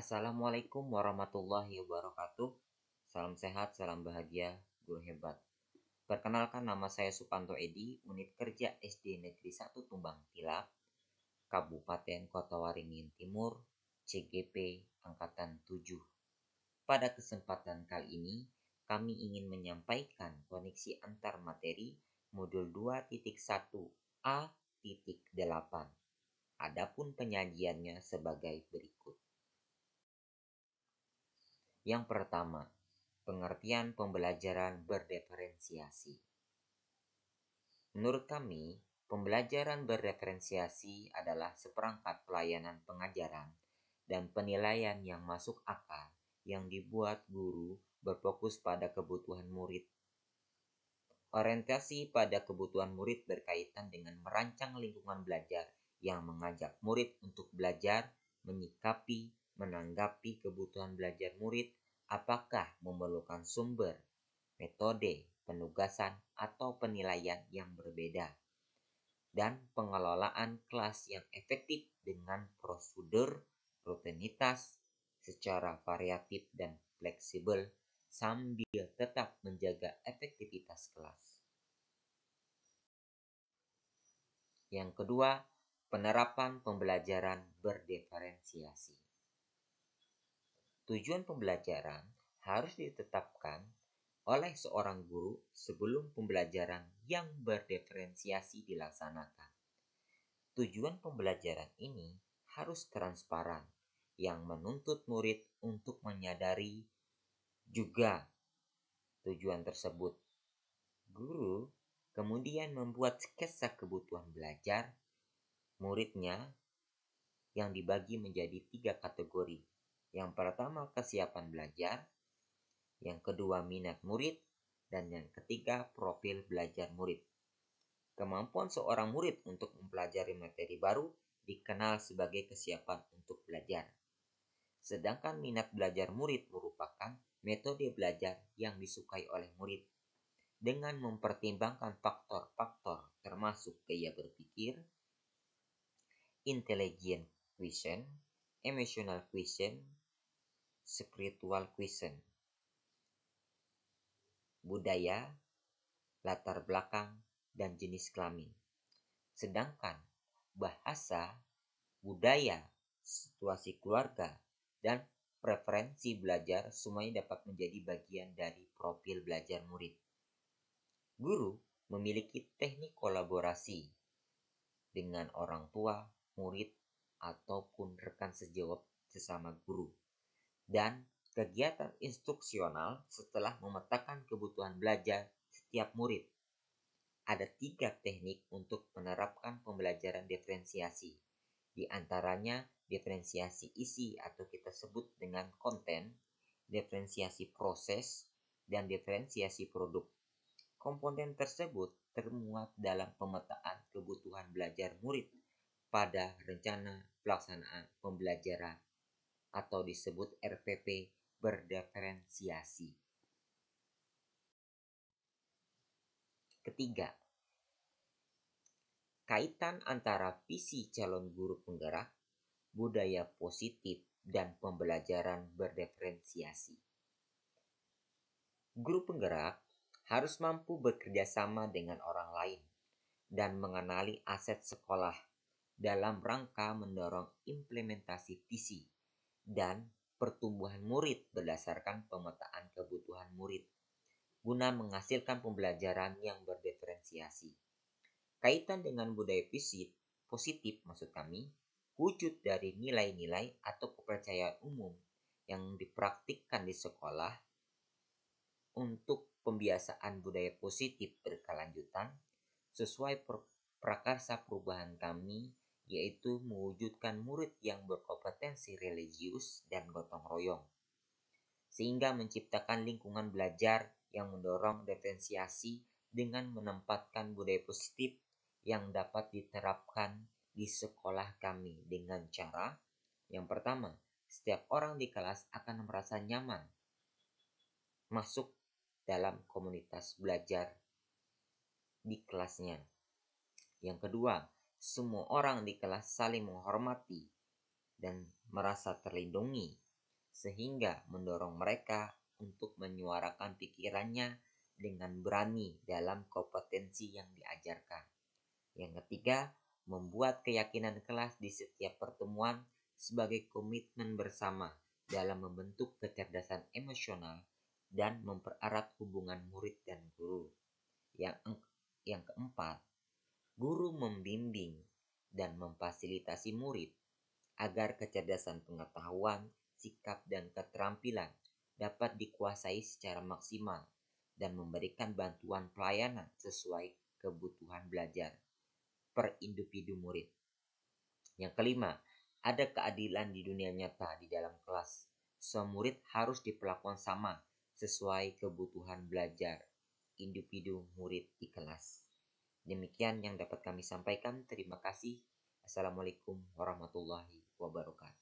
Assalamualaikum warahmatullahi wabarakatuh. Salam sehat, salam bahagia, guru hebat. Perkenalkan, nama saya Supanto Edi, Unit Kerja SD Negeri 1 Tumbang Tilak, Kabupaten Kota Waringin Timur, CGP Angkatan 7. Pada kesempatan kali ini, kami ingin menyampaikan koneksi antar materi modul 2.1a.8. Adapun penyajiannya sebagai berikut. Yang pertama, pengertian pembelajaran berdiferensiasi. Menurut kami, pembelajaran berdiferensiasi adalah seperangkat pelayanan pengajaran dan penilaian yang masuk akal yang dibuat guru berfokus pada kebutuhan murid. Orientasi pada kebutuhan murid berkaitan dengan merancang lingkungan belajar yang mengajak murid untuk belajar, menyikapi, menanggapi kebutuhan belajar murid, apakah memerlukan sumber, metode, penugasan, atau penilaian yang berbeda, dan pengelolaan kelas yang efektif dengan prosedur, rutinitas, secara variatif dan fleksibel, sambil tetap menjaga efektivitas kelas. Yang kedua, penerapan pembelajaran berdiferensiasi. Tujuan pembelajaran harus ditetapkan oleh seorang guru sebelum pembelajaran yang berdiferensiasi dilaksanakan. Tujuan pembelajaran ini harus transparan, yang menuntut murid untuk menyadari juga tujuan tersebut. Guru kemudian membuat sketsa kebutuhan belajar muridnya yang dibagi menjadi 3 kategori. Yang pertama, kesiapan belajar. Yang kedua, minat murid. Dan yang ketiga, profil belajar murid. Kemampuan seorang murid untuk mempelajari materi baru dikenal sebagai kesiapan untuk belajar. Sedangkan minat belajar murid merupakan metode belajar yang disukai oleh murid dengan mempertimbangkan faktor-faktor termasuk gaya berpikir, intelligent quotient, emotional quotient, spiritual quotient, budaya, latar belakang, dan jenis kelamin. Sedangkan bahasa, budaya, situasi keluarga, dan preferensi belajar semuanya dapat menjadi bagian dari profil belajar murid. Guru memiliki teknik kolaborasi dengan orang tua, murid, ataupun rekan sejawat sesama guru. Dan kegiatan instruksional setelah memetakan kebutuhan belajar setiap murid. Ada 3 teknik untuk menerapkan pembelajaran diferensiasi. Di antaranya diferensiasi isi atau kita sebut dengan konten, diferensiasi proses, dan diferensiasi produk. Komponen tersebut termuat dalam pemetaan kebutuhan belajar murid pada rencana pelaksanaan pembelajaran atau disebut RPP berdiferensiasi. Ketiga, kaitan antara visi calon guru penggerak, budaya positif, dan pembelajaran berdiferensiasi. Guru penggerak harus mampu bekerja sama dengan orang lain dan mengenali aset sekolah dalam rangka mendorong implementasi visi dan pertumbuhan murid berdasarkan pemetaan kebutuhan murid guna menghasilkan pembelajaran yang berdiferensiasi. Kaitan dengan budaya positif maksud kami, wujud dari nilai-nilai atau kepercayaan umum yang dipraktikkan di sekolah untuk pembiasaan budaya positif berkelanjutan sesuai prakarsa perubahan kami, yaitu mewujudkan murid yang berkompetensi religius dan gotong royong, sehingga menciptakan lingkungan belajar yang mendorong diferensiasi dengan menempatkan budaya positif yang dapat diterapkan di sekolah kami dengan cara yang pertama, setiap orang di kelas akan merasa nyaman masuk dalam komunitas belajar di kelasnya. Yang kedua, semua orang di kelas saling menghormati dan merasa terlindungi sehingga mendorong mereka untuk menyuarakan pikirannya dengan berani dalam kompetensi yang diajarkan. Yang ketiga, membuat keyakinan kelas di setiap pertemuan sebagai komitmen bersama dalam membentuk kecerdasan emosional dan mempererat hubungan murid dan guru. Yang keempat, guru membimbing dan memfasilitasi murid agar kecerdasan pengetahuan, sikap, dan keterampilan dapat dikuasai secara maksimal dan memberikan bantuan pelayanan sesuai kebutuhan belajar per individu murid. Yang kelima, ada keadilan di dunia nyata di dalam kelas. Semua murid harus diperlakukan sama sesuai kebutuhan belajar individu murid di kelas. Demikian yang dapat kami sampaikan. Terima kasih. Assalamualaikum warahmatullahi wabarakatuh.